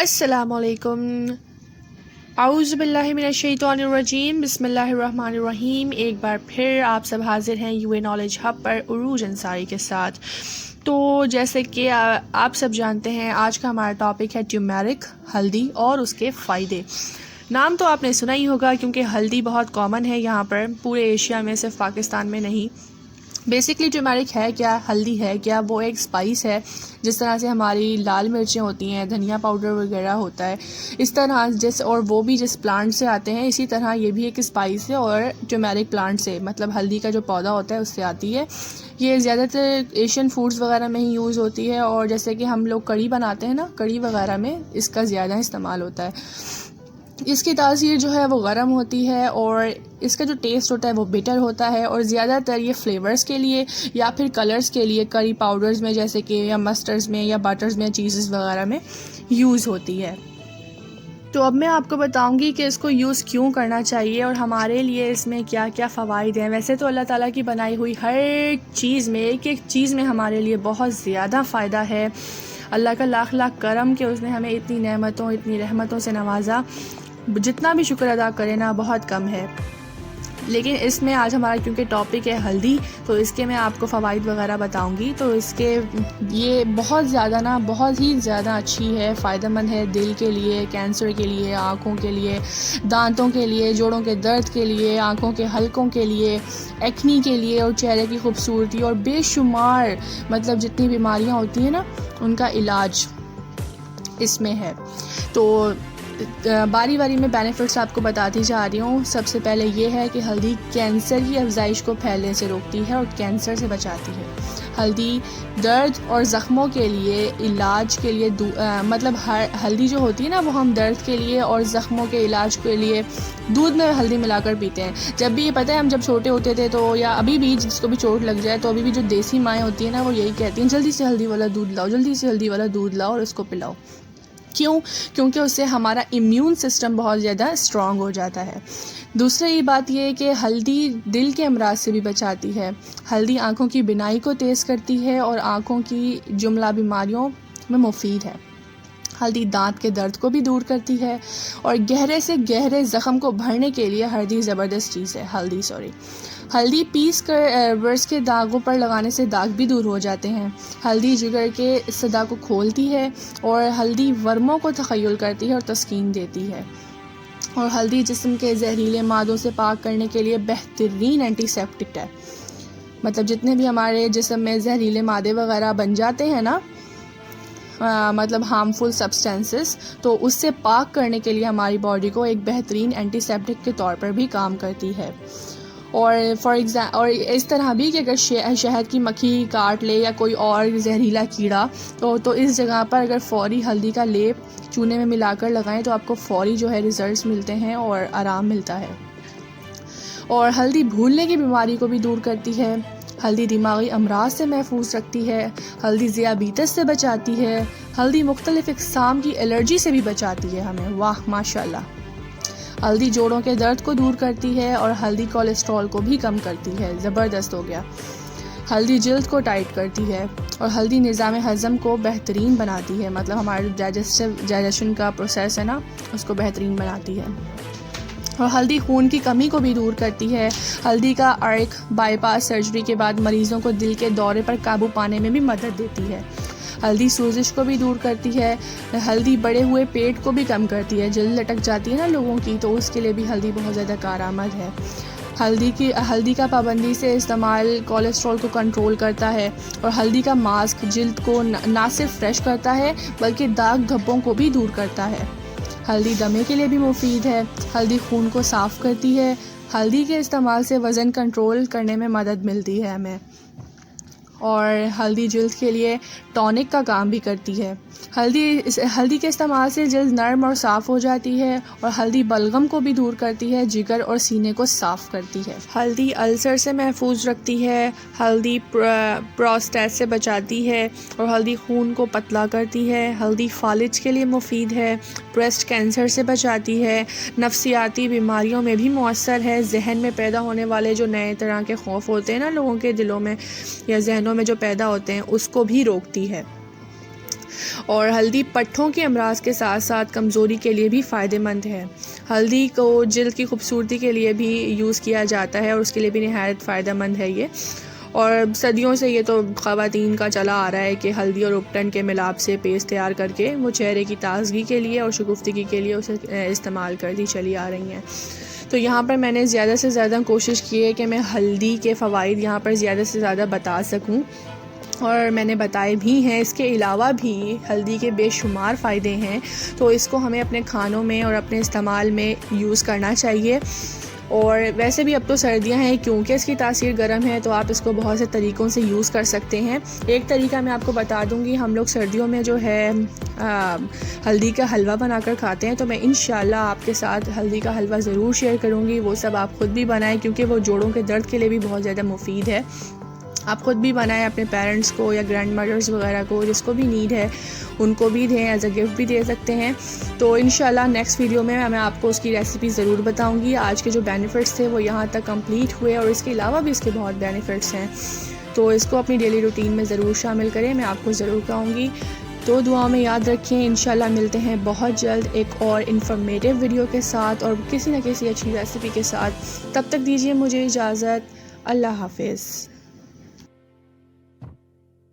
अस्सलामुअलैकुम। आऊज़ु बिल्लाहि मिनश्शैतानिर्रजीम, बिस्मिल्लाहिर्रहमानिर्रहीम। एक बार फिर आप सब हाजिर हैं यूए नॉलेज हब पर उरूज अंसारी के साथ। तो जैसे कि आप सब जानते हैं, आज का हमारा टॉपिक है ट्यूमेरिक, हल्दी और उसके फ़ायदे। नाम तो आपने सुना ही होगा क्योंकि हल्दी बहुत कॉमन है यहाँ पर, पूरे एशिया में, सिर्फ पाकिस्तान में नहीं। बेसिकली टर्मरिक है क्या, हल्दी है क्या, वो एक स्पाइस है। जिस तरह से हमारी लाल मिर्चें होती हैं, धनिया पाउडर वगैरह होता है, इस तरह जैसे, और वो भी जिस प्लांट से आते हैं, इसी तरह ये भी एक स्पाइस है और टर्मरिक प्लांट से, मतलब हल्दी का जो पौधा होता है उससे आती है। ये ज़्यादातर एशियन फूड्स वगैरह में ही यूज़ होती है, और जैसे कि हम लोग कड़ी बनाते हैं ना, कड़ी वगैरह में इसका ज़्यादा इस्तेमाल होता है। इसकी तासीर जो है वो गर्म होती है और इसका जो टेस्ट होता है वो बिटर होता है, और ज़्यादातर ये फ्लेवर्स के लिए या फिर कलर्स के लिए करी पाउडर्स में, जैसे कि या मस्टर्ड्स में या बटर्स में, चीज़ेस वगैरह में यूज़ होती है। तो अब मैं आपको बताऊंगी कि इसको यूज़ क्यों करना चाहिए और हमारे लिए इसमें क्या क्या फ़वाइद हैं। वैसे तो अल्लाह ताला की बनाई हुई हर चीज़ में, एक एक चीज़ में हमारे लिए बहुत ज़्यादा फ़ायदा है। अल्लाह का लाख लाख करम कि उसने हमें इतनी नेमतों, इतनी रहमतों से नवाजा। जितना भी शुक्र अदा करें ना, बहुत कम है। लेकिन इसमें आज हमारा क्योंकि टॉपिक है हल्दी, तो इसके मैं आपको फ़वाइद वगैरह बताऊंगी। तो इसके ये बहुत ज़्यादा ना, बहुत ही ज़्यादा अच्छी है, फ़ायदेमंद है दिल के लिए, कैंसर के लिए, आँखों के लिए, दांतों के लिए, जोड़ों के दर्द के लिए, आँखों के हलकों के लिए, एक्नी के लिए, और चेहरे की खूबसूरती, और बेशुमार मतलब जितनी बीमारियाँ होती हैं ना, उनका इलाज इसमें है। तो बारी बारी में बेनिफिट्स आपको बताती जा रही हूँ। सबसे पहले ये है कि हल्दी कैंसर की अफजाइश को फैलने से रोकती है और कैंसर से बचाती है। हल्दी दर्द और ज़ख्मों के लिए, इलाज के लिए, मतलब हल्दी जो होती है ना, वो हम दर्द के लिए और ज़ख्मों के इलाज के लिए दूध में हल्दी मिलाकर पीते हैं। जब भी, ये पता है, हम जब छोटे होते थे तो, या अभी भी जिसको भी चोट लग जाए, तो अभी भी जो देसी माएँ होती हैं ना, वो यही कहती हैं, जल्दी से हल्दी वाला दूध लाओ, जल्दी से हल्दी वाला दूध लाओ और उसको पिलाओ। क्यों? क्योंकि उससे हमारा इम्यून सिस्टम बहुत ज़्यादा स्ट्रॉन्ग हो जाता है। दूसरी बात ये है कि हल्दी दिल के अमराज से भी बचाती है। हल्दी आँखों की बिनाई को तेज़ करती है और आँखों की जुमला बीमारियों में मुफीद है। हल्दी दांत के दर्द को भी दूर करती है, और गहरे से गहरे ज़ख्म को भरने के लिए हल्दी ज़बरदस्त चीज़ है। हल्दी पीस कर वर्ष के दागों पर लगाने से दाग भी दूर हो जाते हैं। हल्दी जिगर के सदा को खोलती है, और हल्दी वर्मों को तख़य्युल करती है और तस्कीन देती है। और हल्दी जिस्म के जहरीले मादों से पाक करने के लिए बेहतरीन एंटीसेप्टिक है। मतलब जितने भी हमारे जिस्म में जहरीले मादे वगैरह बन जाते हैं ना, मतलब हार्मफुल सब्सटेंसेस, तो उससे पाक करने के लिए हमारी बॉडी को एक बेहतरीन एंटीसेप्टिक के तौर पर भी काम करती है। और इस तरह भी कि अगर शहद की मक्खी काट ले या कोई और जहरीला कीड़ा, तो इस जगह पर अगर फ़ौरी हल्दी का लेप चूने में मिलाकर लगाएं तो आपको फ़ौरी जो है रिज़ल्ट्स मिलते हैं और आराम मिलता है। और हल्दी भूलने की बीमारी को भी दूर करती है। हल्दी दिमागी अमराज से महफूज रखती है। हल्दी ज़ियाबीतस से बचाती है। हल्दी मुख्तलिफ़ इक़साम की एलर्जी से भी बचाती है हमें। वाह माशाल्लाह। हल्दी जोड़ों के दर्द को दूर करती है, और हल्दी कोलेस्ट्रॉल को भी कम करती है। ज़बरदस्त हो गया। हल्दी जिल्द को टाइट करती है, और हल्दी निज़ाम हज़म को बेहतरीन बनाती है। मतलब हमारे डाइजेशन का प्रोसेस है ना, उसको बेहतरीन बनाती है। और हल्दी खून की कमी को भी दूर करती है। हल्दी का अर्क बाईपास सर्जरी के बाद मरीज़ों को दिल के दौरे पर काबू पाने में भी मदद देती है। हल्दी सूजिश को भी दूर करती है। हल्दी बढ़े हुए पेट को भी कम करती है। जल्द लटक जाती है ना लोगों की, तो उसके लिए भी हल्दी बहुत ज़्यादा कारआमद है। हल्दी का पाबंदी से इस्तेमाल कोलेस्ट्रॉल को कंट्रोल करता है। और हल्दी का मास्क जिल्द को ना सिर्फ फ्रेश करता है, बल्कि दाग धब्बों को भी दूर करता है। हल्दी दमे के लिए भी मुफीद है। हल्दी खून को साफ़ करती है। हल्दी के इस्तेमाल से वज़न कंट्रोल करने में मदद मिलती है हमें। और हल्दी जिल्द के लिए टॉनिक का काम भी करती है। हल्दी के इस्तेमाल से जिल्द नरम और साफ़ हो जाती है। और हल्दी बलगम को भी दूर करती है, जिगर और सीने को साफ़ करती है। हल्दी अल्सर से महफूज रखती है। हल्दी प्रोस्टेट से बचाती है, और हल्दी खून को पतला करती है। हल्दी फालिज के लिए मुफीद है। ब्रेस्ट कैंसर से बचाती है। नफ्सियाती बीमारियों में भी मौसर है। जहन में पैदा होने वाले जो नए तरह के खौफ होते हैं ना लोगों के दिलों में या जहनों में जो पैदा होते हैं, उसको भी रोकती है। और हल्दी पट्ठों के अमराज के साथ साथ कमज़ोरी के लिए भी फ़ायदेमंद है। हल्दी को जिल्द की खूबसूरती के लिए भी यूज़ किया जाता है और उसके लिए भी नहायत फ़ायदेमंद है ये। और सदियों से ये तो ख़वातीन का चला आ रहा है कि हल्दी और उपटन के मिलाप से पेस्ट तैयार करके वो चेहरे की ताज़गी के लिए और शगुफ्तगी के लिए उसे इस्तेमाल करती चली आ रही हैं। तो यहाँ पर मैंने ज़्यादा से ज़्यादा कोशिश की है कि मैं हल्दी के फ़वाइद यहाँ पर ज़्यादा से ज़्यादा बता सकूँ, और मैंने बताए भी हैं। इसके अलावा भी हल्दी के बेशुमार फ़ायदे हैं, तो इसको हमें अपने खानों में और अपने इस्तेमाल में यूज़ करना चाहिए। और वैसे भी अब तो सर्दियां हैं, क्योंकि इसकी तासीर गर्म है, तो आप इसको बहुत से तरीक़ों से यूज़ कर सकते हैं। एक तरीका मैं आपको बता दूंगी, हम लोग सर्दियों में जो है हल्दी का हलवा बनाकर खाते हैं, तो मैं इंशाल्लाह आपके साथ हल्दी का हलवा ज़रूर शेयर करूंगी। वो सब आप ख़ुद भी बनाएं, क्योंकि वो जोड़ों के दर्द के लिए भी बहुत ज़्यादा मुफीद है। आप ख़ुद भी बनाएं, अपने पेरेंट्स को या ग्रैंड मदर्स वगैरह को, जिसको भी नीड है उनको भी दें, एज अ गिफ्ट भी दे सकते हैं। तो इंशाल्लाह नेक्स्ट वीडियो में मैं आपको उसकी रेसिपी ज़रूर बताऊंगी। आज के जो बेनिफिट्स थे वो यहाँ तक कंप्लीट हुए, और इसके अलावा भी इसके बहुत बेनिफिट्स हैं, तो इसको अपनी डेली रूटीन में ज़रूर शामिल करें, मैं आपको ज़रूर कहूँगी। तो दुआ में याद रखें, इंशाल्लाह मिलते हैं बहुत जल्द एक और इन्फॉर्मेटिव वीडियो के साथ और किसी न किसी अच्छी रेसिपी के साथ। तब तक दीजिए मुझे इजाज़त। अल्लाह हाफ़िज़।